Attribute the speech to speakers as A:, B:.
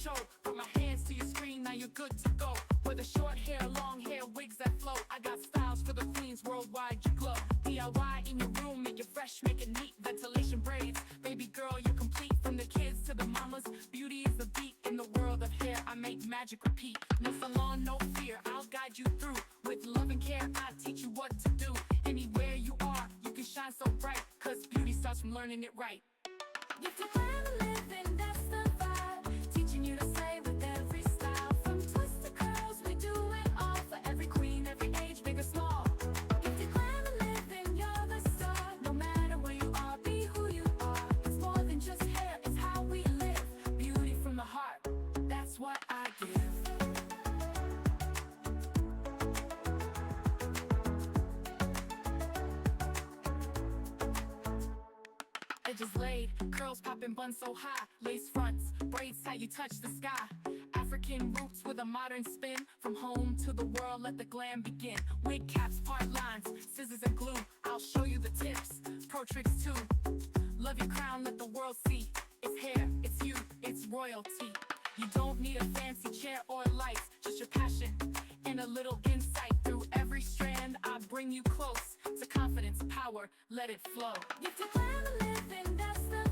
A: show. Put my hands to your screen, now you're good to go. Whether short hair, long hair, wigs that flow, I got styles for the queens worldwide, you glow. DIY in your room, make it fresh, make it neat. Ventilation braids, baby girl, you're complete. From the kids to the mamas, beauty is the beat. In the world of hair, I make magic repeat. No salon, no fear, I'll guide you through. With love and care, I teach you what to do. Anywhere you are, you can shine so bright, cause beauty starts from learning it right. Gifted glamour living, that's the vibe. Teaching you to slay with every style. From twists to curls, we do it all. For every queen, every age, big or small. Gifted glamour living, you're the star. No matter where you are, be who you are. It's more than just hair, it's how we live. Beauty from the heart, that's what I give. Edges laid, curls popping, buns so high. Lace fronts, braids tight, you touch the sky. African roots with a modern spin. From home to the world, let the glam begin. Wig caps, part lines, scissors and glue. I'll show you the tips, pro tricks too. Love your crown, let the world see. It's hair, it's you, it's royalty. You don't need a fancy chair or lights, just your passion and a little insight. Through every strand, I bring you close to confidence, power, let it flow. Gifted glamour living, that's the